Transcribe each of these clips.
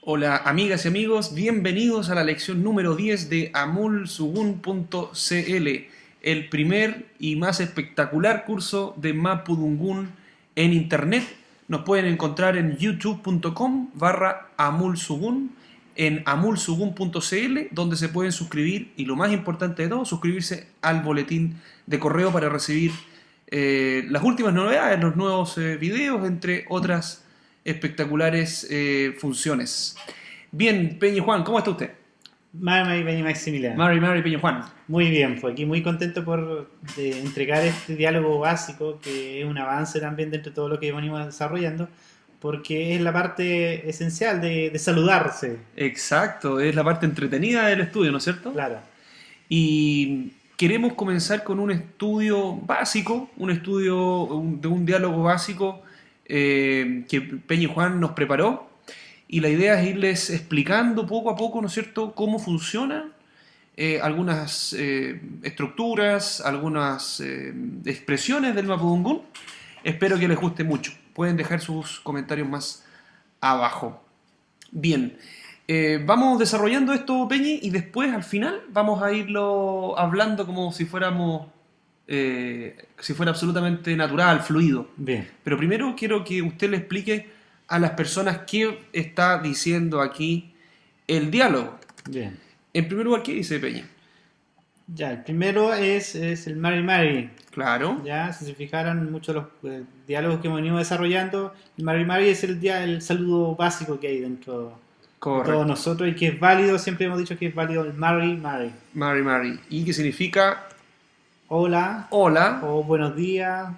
Hola amigas y amigos, bienvenidos a la lección número 10 de amulsugun.cl, el primer y más espectacular curso de Mapudungun en internet. Nos pueden encontrar en youtube.com/amulsugun, en amulsugun.cl, donde se pueden suscribir y lo más importante de todo, suscribirse al boletín de correo para recibir las últimas novedades, los nuevos videos, entre otras espectaculares funciones. Bien, Peña Juan, ¿cómo está usted? Mari Peña Maximiliano. Mari Peña Juan. Muy bien, pues aquí muy contento por entregar este diálogo básico, que es un avance también dentro de todo lo que venimos desarrollando, porque es la parte esencial de saludarse. Exacto, es la parte entretenida del estudio, ¿no es cierto? Claro, Y queremos comenzar con un estudio básico, un estudio de un diálogo básico que Peña y Juan nos preparó. Y la idea es irles explicando poco a poco, ¿no es cierto?, cómo funcionan algunas estructuras, algunas expresiones del Mapudungún. Espero que les guste mucho. Pueden dejar sus comentarios más abajo. Bien, vamos desarrollando esto, Peñi, y después al final vamos a irlo hablando como si fuera absolutamente natural, fluido. bien, Pero primero quiero que usted le explique a las personas qué está diciendo aquí el diálogo. bien. En primer lugar, ¿qué dice Peña? Ya, el primero es el Mari Mari. Claro, Ya, si se fijaron muchos de los diálogos que hemos venido desarrollando, el Mari Mari es el saludo básico que hay dentro de todos correcto. nosotros y que es válido, siempre hemos dicho que es válido el Mari Mari. Mari. ¿Y qué significa Hola, hola, o buenos días,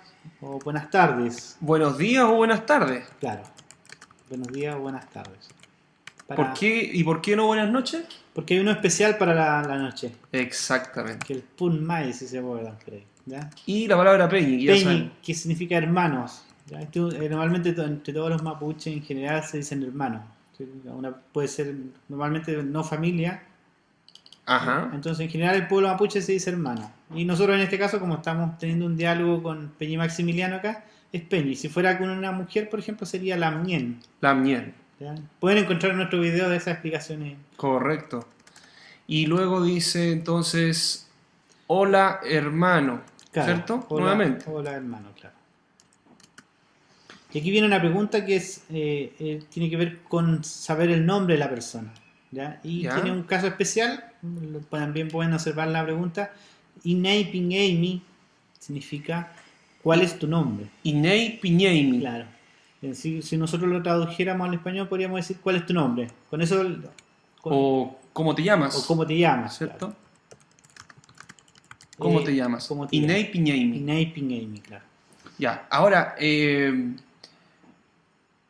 o buenas tardes. buenos días o buenas tardes? Claro, buenos días o buenas tardes. ¿Por Para, qué y por qué no buenas noches? porque hay uno especial para la noche, Exactamente. que es el Pun Mai, si se acuerdan por ahí. ¿Ya? Y la palabra Peñi, que ya Peñi, saben. que significa hermanos. ¿Ya? Normalmente entre todos los mapuches en general se dicen hermanos. ¿Sí? Puede ser normalmente no familia. ¿Ya? Ajá. Entonces en general el pueblo mapuche se dice hermano. Y nosotros en este caso, como estamos teniendo un diálogo con Peñi Maximiliano acá, es Peñi. Si fuera con una mujer, por ejemplo, sería la Mien. La miel. ¿Ya? Pueden encontrar en nuestro video de esas explicaciones. Correcto. Y luego dice entonces, hola hermano. Claro, ¿Cierto? hola, Nuevamente. hola hermano, claro. Y aquí viene una pregunta que tiene que ver con saber el nombre de la persona. ¿Ya? Y tiene ¿Ya? un caso especial, también pueden observar la pregunta. Inei Pingeimi significa ¿cuál es tu nombre? Inei Piñeimi. Claro. Si nosotros lo tradujéramos al español podríamos decir ¿cuál es tu nombre? Con eso, con- O ¿cómo te o llamas? cómo te llamas, claro. ¿Cierto? ¿Cómo te llamas? ¿Cómo te llamas? Inei Piñeimi. Inei Pingeimi, claro. Ya. Ahora,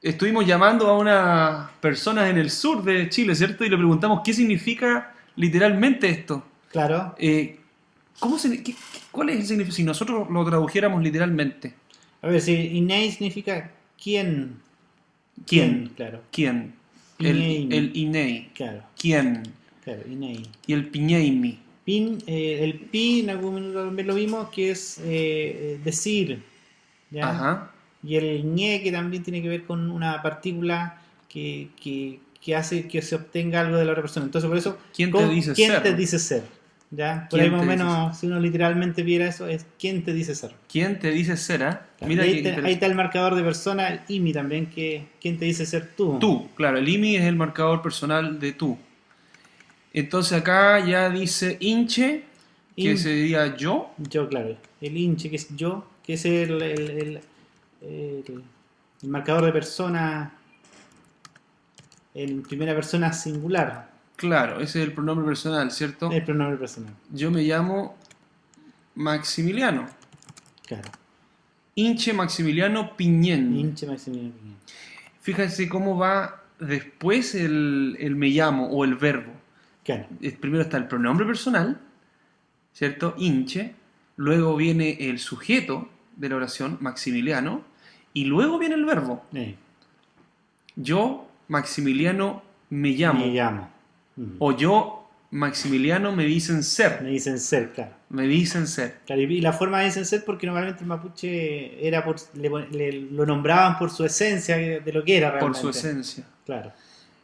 estuvimos llamando a unas personas en el sur de Chile, ¿cierto? Y le preguntamos qué significa literalmente esto. Claro. Eh, ¿Cuál es el significado si nosotros lo tradujéramos literalmente? A ver, si Inei significa quién. ¿Quién? Claro. ¿Quién? Piñeimi. El Inei. Claro, ¿Quién? claro, Inei. Y el Piñeimi. El pi en algún minuto también lo vimos, que es decir, ¿ya? Ajá. Y el ñe, que también tiene que ver con una partícula que hace que se obtenga algo de la otra persona. Entonces, por eso, ¿Quién te dice ¿quién ser? te dice ser? ¿Ya? Por ahí ¿Quién más o te dice ser? menos, si uno literalmente viera eso, es ¿quién te dice ser? ¿Quién te dice ser? Claro, Mira y qué ahí interesante. está el marcador de persona, el IMI también, que ¿quién te dice ser tú? Tú, claro, el IMI es el marcador personal de tú. Entonces acá ya dice hinche, que In- sería yo. Yo, claro. El hinche, que es yo, que es el marcador de persona en primera persona singular. Claro, ese es el pronombre personal, ¿cierto? El pronombre personal. Yo me llamo Maximiliano. Claro. Hinche Maximiliano Piñén. Hinche Maximiliano Piñera. Fíjense cómo va después el me llamo o el verbo. Claro. Primero está el pronombre personal, ¿cierto? Hinche. Luego viene el sujeto de la oración, Maximiliano. Y luego viene el verbo. Yo, Maximiliano, me llamo. Me llamo. O yo, Maximiliano, me dicen Me ser. dicen ser, claro. Me dicen ser. Claro, y la forma de dicen ser porque normalmente el mapuche lo nombraban por su esencia de lo que era Por realmente. su esencia. Claro.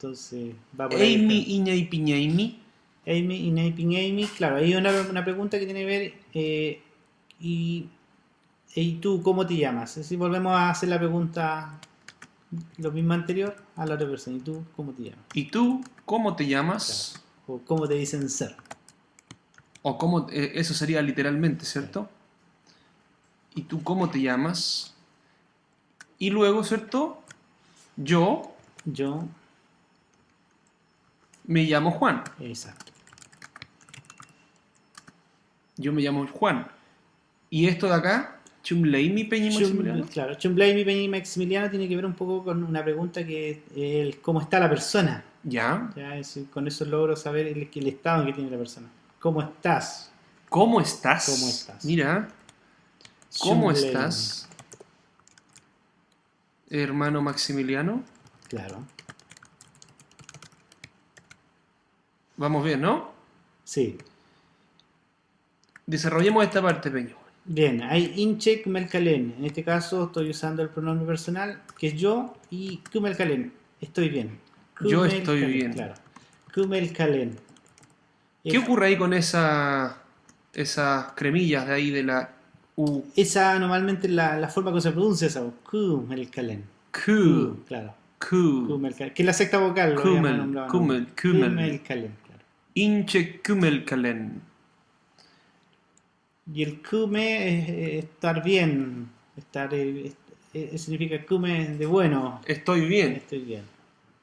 Entonces va por ahí. Amy, Iña y Piñaimi. Amy y Naping Amy, claro, hay una pregunta que tiene que ver y tú cómo te llamas. Si volvemos a hacer la pregunta lo mismo anterior a la otra persona, ¿y tú cómo te llamas? ¿Y tú cómo te Claro. llamas? O cómo te dicen ser. O cómo, eso sería literalmente, ¿cierto? ¿Y tú cómo te llamas? Y luego, ¿cierto? Yo Yo, me llamo Juan. exacto. Yo me llamo Juan. Y esto de acá, Chumleimi Peñi Maximiliano. Claro, Chumblay, Peña y Maximiliano tiene que ver un poco con una pregunta que es cómo está la persona. Ya. Ya, con eso logro saber el estado en que tiene la persona. ¿Cómo estás? ¿Cómo estás? ¿Cómo estás? Mira, ¿cómo Chumblay. estás, hermano Maximiliano? Claro. Vamos bien, ¿no? Sí. Desarrollemos esta parte, Peño. Bien, hay Inche Kumelkalen. En este caso estoy usando el pronombre personal, que es yo, y Kumelkalen. Estoy bien. Yo estoy bien. Claro. Kumelkalen. ¿Qué ocurre ahí con esas cremillas de ahí de la U? Esa normalmente es la forma que se pronuncia esa. Kumelkalen. Q. Claro. Q. Kumelkalen. Que es la sexta vocal. Lo habíamos nombrado, ¿no? Kumel. Kumelkalen. Claro. Inche Kumelkalen. Y el kume es estar bien. Significa kume de bueno. Estoy bien. Estoy bien.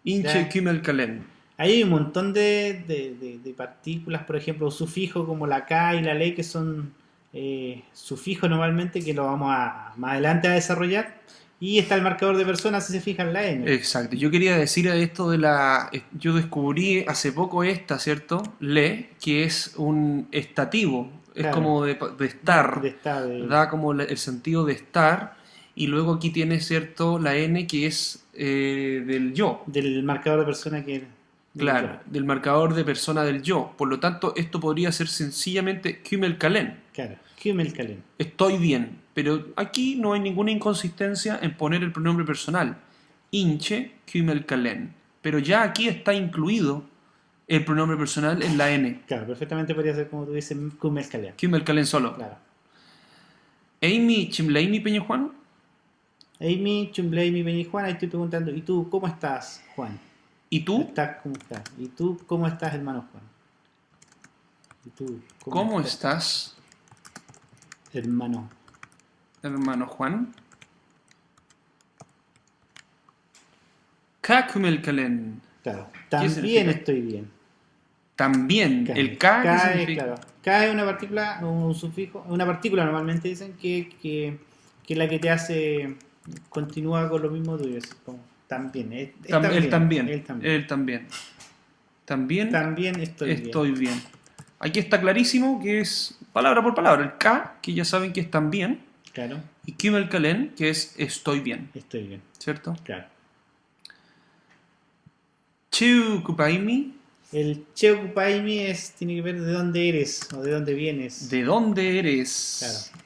Inche Ya. Kumelkalen. Ahí hay un montón de partículas, por ejemplo, sufijos como la K y la L, que son sufijos normalmente, que lo vamos más adelante a desarrollar. Y está el marcador de persona, si se fijan, la N. Exacto. Yo quería decir esto de la... Yo descubrí hace poco esta, ¿cierto? Le, que es un estativo. Es Claro. como de estar. De estar, Da como el sentido de estar. Y luego aquí tiene, ¿cierto? La N que es del yo. del marcador de persona que Claro, del marcador de persona del yo. Por lo tanto, esto podría ser sencillamente Kümelkalen. Claro, Kümelkalen. Estoy bien. Pero aquí no hay ninguna inconsistencia en poner el pronombre personal. Inche Kümelkalen. Pero ya aquí está incluido el pronombre personal en la N. Claro, perfectamente podría ser como tú dices, Kümelkalen. Kümelkalen solo. Claro. Amy Chimleimi Peña Juan. Amy, Chumblay, mi Peña y Juan, ahí estoy preguntando, ¿y tú cómo estás, Juan? ¿Y tú? ¿Cómo estás? ¿Y tú cómo estás, hermano Juan? ¿Y tú ¿Cómo estás, hermano? hermano Juan? Ka Kümelkalen. Claro, ¿Qué también significa? estoy bien. También. El K, ¿qué K es, significa? claro, K es una partícula, un sufijo, una partícula normalmente dicen que es la que te hace, continúa con lo mismo tuyo, así como también, Él también. él también. Él también. También También estoy bien. bien. Aquí está clarísimo que es palabra por palabra. El K, que ya saben que es también. Claro, Y Kümelkalen, que es estoy bien. estoy bien, ¿Cierto? claro. Chu Kupaimi. El Cheukupaimi tiene que ver de dónde eres o de dónde vienes. ¿De dónde eres? Claro,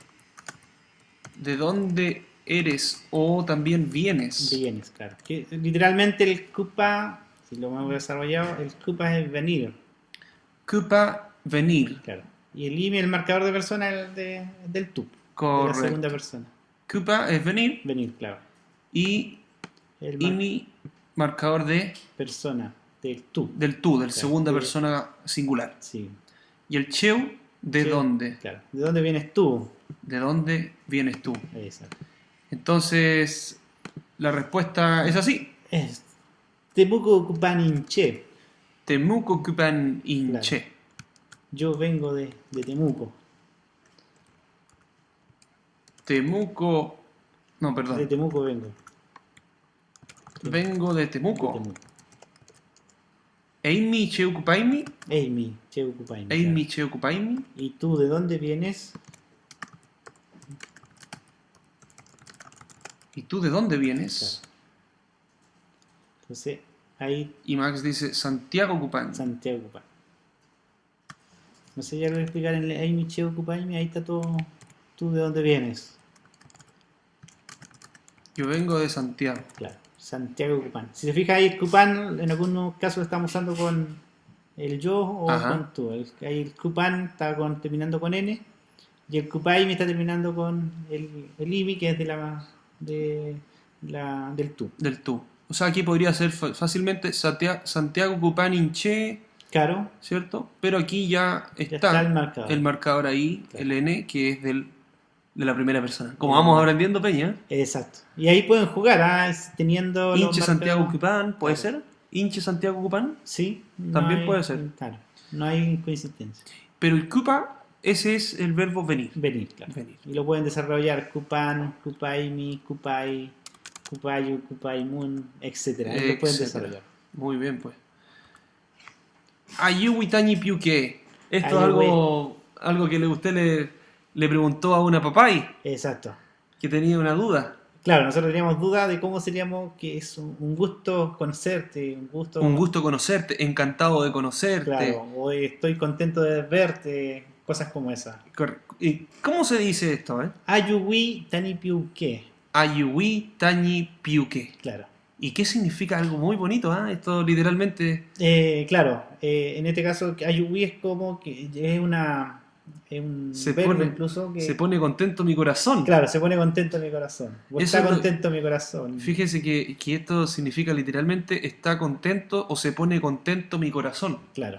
¿De dónde eres? O también vienes. vienes, claro. Que, literalmente el Kupa, si lo hemos desarrollado, el Kupa es venir, Kupa, venir. claro. Y el IMI, el marcador de persona, del tú, de la Correcto. segunda persona. Kupa es venir. Venir, claro. Y El Imi, marcador persona, del tú. del tú, del Claro, segunda de- persona singular. Sí. Y el cheu, ¿de Cheu, dónde? Claro. ¿De dónde vienes tú? ¿De dónde vienes tú? Exacto. Entonces, la respuesta es así. Es Temuco Kupaninche. Temuco Kupan Inche. Yo vengo de Temuco. Temuco. No, De perdón. Temuco vengo. Vengo de De Temuco. Temuco. Eimi Cheukupaimi. Amy, Cheukupaini. Eimi Claro. Cheukupaimi. ¿Y tú de dónde vienes? ¿Y tú de dónde vienes? Claro. Entonces, ahí Y Max dice Santiago Kupan. Santiago Kupaini. No sé, ya lo voy a explicar en el Amy Cheukupaini, ahí está todo. ¿Tú de dónde vienes? Yo vengo de Santiago. Claro. Santiago Cupán. Si se fija ahí, Cupán en algunos casos lo estamos usando con el yo o Ajá. con tú. Ahí el Cupán está terminando con N y el Cupaimi está terminando con el IMI, que es del tú. Del tú. O sea, aquí podría ser fácilmente Santiago Cupán Inche, Claro, ¿cierto? Pero aquí ya ya está el está marcador. el marcador ahí, Claro. el N, que es de la primera persona. Como El vamos N. aprendiendo, Peña. Exacto. Y ahí pueden jugar, teniendo los Inche Santiago marcadores. Cupán, ¿puede Claro. ser? Inche Santiago Cupán, Sí, no también hay, puede ser. claro, no hay coincidencia. Pero el Cupa, ese es el verbo venir. Venir, claro. Venir. Y lo pueden desarrollar Cupán, Cupaimi, Cupai, Cupayu, Cupaimun, etcétera. Ahí lo pueden Etcétera. desarrollar. Muy bien, pues. Ayuwitani Piuque. Esto es Ayuwe. algo que usted le preguntó a una papay Exacto. que tenía una duda. Claro, nosotros teníamos duda de cómo seríamos, que es un gusto conocerte, un gusto, Un gusto conocerte, encantado de conocerte. claro, o estoy contento de verte, cosas como esas. ¿Y cómo se dice esto? Ayuwi tanipiuque, Ayuwitani Piuque. claro. ¿Y qué significa? Algo muy bonito, ¿ah? Esto literalmente Claro, en este caso ayuwi es como que es un se verbo pone, incluso que, se pone contento mi corazón. claro, se pone contento mi corazón. O Eso está es lo- contento mi corazón. Fíjese que esto significa literalmente está contento o se pone contento mi corazón. Claro.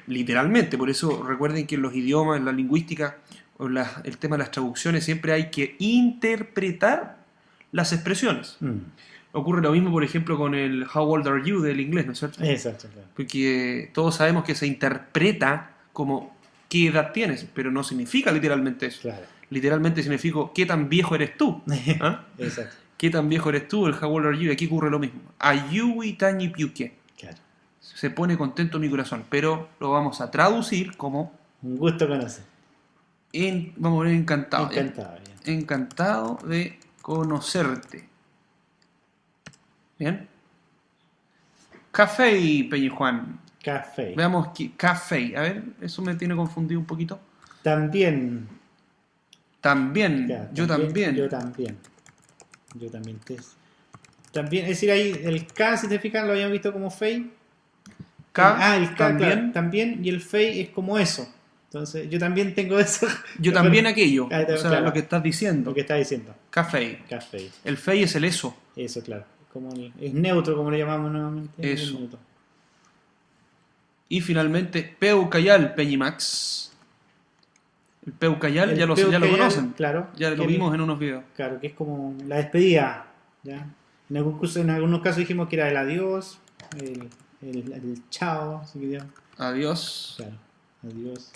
Literalmente, por eso recuerden que en los idiomas, en la lingüística, o el tema de las traducciones, siempre hay que interpretar las expresiones. Ocurre lo mismo, por ejemplo, con el How old are you del inglés, ¿no es cierto? Exacto, claro. Porque todos sabemos que se interpreta como qué edad tienes, pero no significa literalmente eso. Claro. Literalmente significa qué tan viejo eres tú. ¿Ah? Exacto, ¿Qué tan viejo eres tú? El How old are you, y aquí ocurre lo mismo. Ayui tani piuke. claro. Se pone contento mi corazón, pero lo vamos a traducir como Un gusto conocer. vamos a poner encantado. ¿ya? Encantado. Ya. Encantado de conocerte. ¿Bien? Café, Peña Juan. Café. Veamos café. A ver, eso me tiene confundido un poquito. También. También, Ya, yo también. Yo también. Yo también. También, es decir, ahí el K, si te fijas, lo habíamos visto como fey. El K, también. claro, también. Y el fey es como eso. Entonces, yo también tengo eso. Yo también aquello. Ahí está, O sea, claro. lo que estás diciendo. Lo que está diciendo. Café. Café. El fey es el eso. Eso, claro. Es neutro, como lo llamamos nuevamente. Eso. Es neutro. Y finalmente, Peucayal, Peñimax. El Peucayal, El ya lo Peucayal, conocen. claro. Ya lo Que vimos en unos videos. Claro, que es como la despedida. ¿Ya? En algunos casos dijimos que era el adiós, el chao, así que ya, Adiós. claro, adiós.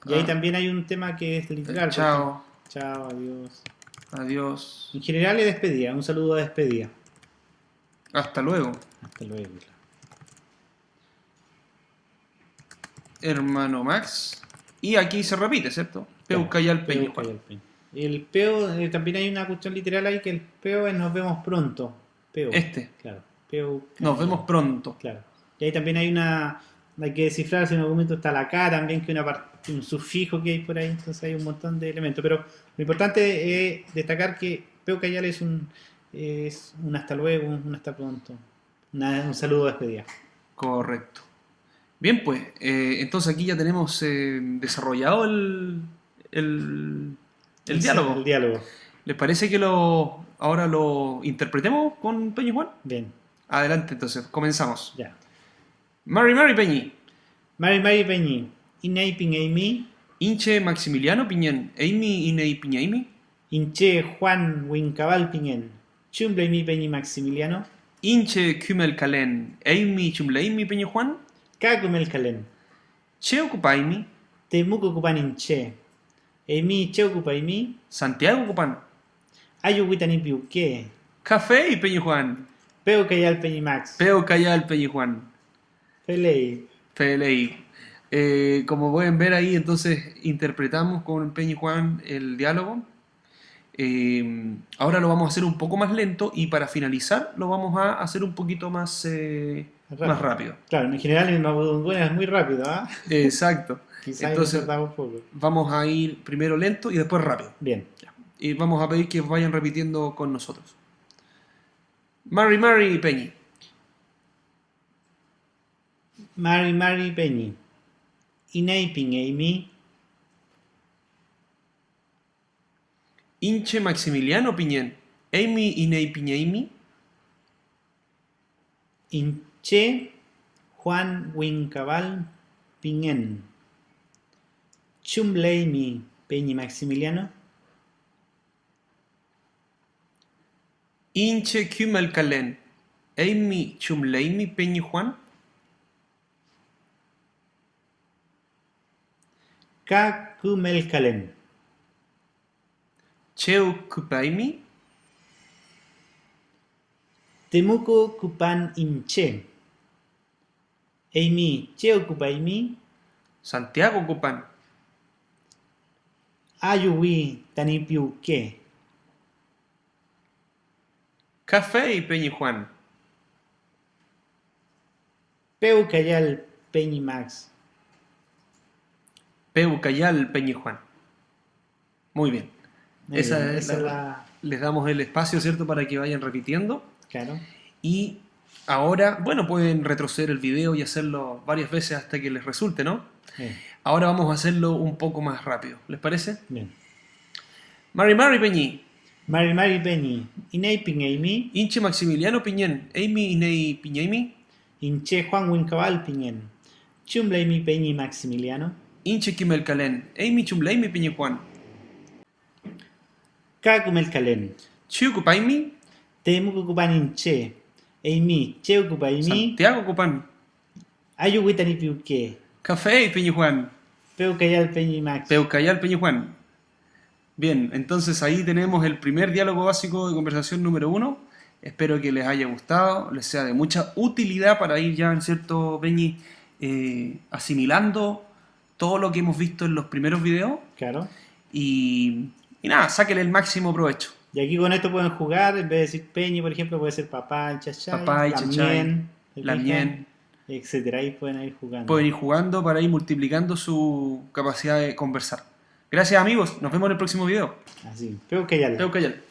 Y ahí también hay un tema que es literal. Chao. Chao, adiós. Adiós. En general es despedida, un saludo de despedida. Hasta luego. Hasta luego. Claro. Hermano Max. Y aquí se repite, ¿cierto? Peucayal, Peña Juan. Peña. Y el peo, también hay una cuestión literal ahí que el peo es nos vemos pronto. Peo. Claro. Peo. Nos vemos pronto. Claro. Y ahí también hay que descifrar si en algún momento está la K también, que un sufijo que hay por ahí, entonces hay un montón de elementos. Pero lo importante es destacar que Peucayal es un hasta luego, un hasta pronto, un saludo de despedida. Correcto. Bien, pues, entonces aquí ya tenemos desarrollado el diálogo. El diálogo. ¿Les parece que ahora lo interpretemos con Peñi Juan? Bien, Adelante, entonces, comenzamos. ya. Mary Peñi. Mari Peñi, Inei Piñaimi, Inche Maximiliano Piñén. Amy Inei Piñaimi. Inche Juan Wincabal Piñén, Chumbleimi Peñi Maximiliano, Inche Kümel Kalen. Amy Chumleimi Peñi Juan. Kakumel Kalen, Che Ocupaimi. Temuco Cupan Inche, Emi Cheucupaimi, Santiago Cupan. Ayuhuitani Piuque, Café y Peñi Juan. Peucayal Peñi Max, Peo Cayal Peñi Juan. Pelei. PLI. Como pueden ver ahí, entonces interpretamos con Peña y Juan el diálogo. Ahora lo vamos a hacer un poco más lento y para finalizar lo vamos a hacer un poquito más rápido. Claro, en general en Mapudungun es muy rápido, ¿ah? Exacto. Quizás Entonces nos tardamos un poco. vamos a ir primero lento y después rápido. Bien. y vamos a pedir que vayan repitiendo con nosotros. Mari Mari Peñi. Mari Mari Peñi. Inei Piñeimi. Inche Maximiliano Piñén. Amy Inei Piñeimi. Inche Juan Wincabal Piñén. Chumleimi Peñi Maximiliano. Inche Kümelkalen. Amy Chumleimi Peñi Juan. Kakumelkalen. Cheu Kupaimi. Temuco Kupan Inche. Eimi Cheu Kupaimi. Santiago Cupan. Ayuwi Tanipiuque. Café y Peñi Juan. Peucayal Peñi Max. Peucayal Peñi Juan. Muy bien. Muy bien, esa es la... Les damos el espacio, ¿cierto? Para que vayan repitiendo. Claro. Y ahora, bueno, pueden retroceder el video y hacerlo varias veces hasta que les resulte, ¿no? Bien. Ahora vamos a hacerlo un poco más rápido. ¿Les parece? Bien. Mari Mari Peñi. Mari Mari Peñi. Inei Piñeimi. Inche Maximiliano Piñén. Amy Inei Piñeimi. Inche Juan Wincabal Piñén. Chumleimi Peñi Maximiliano. Inche Kimelcalen. Amy Chumleimi Piñi Juan. Kakumelkalen. Chiu Cupaimi. Temuco Kupan Inche. Eimi Cheu Kupaimi. Santiago Cupan. Ayuwi Tanipiuque. Café y Peñi Juan. Peucayal Peñi Max. Peucayal Peñi Juan. Bien, entonces ahí tenemos el primer diálogo básico de conversación número 1. Espero que les haya gustado, les sea de mucha utilidad para ir ya, en cierto, Peñi, asimilando todo lo que hemos visto en los primeros videos. Claro. Y nada, sáquenle el máximo provecho. Y aquí con esto pueden jugar, en vez de decir Peñi, por ejemplo, puede ser papá y chachay, Papá y chachay, la Lamien. etcétera. Ahí pueden ir jugando. Pueden ir jugando para ir multiplicando su capacidad de conversar. Gracias amigos, nos vemos en el próximo video. Así, Peucayal. Peucayal.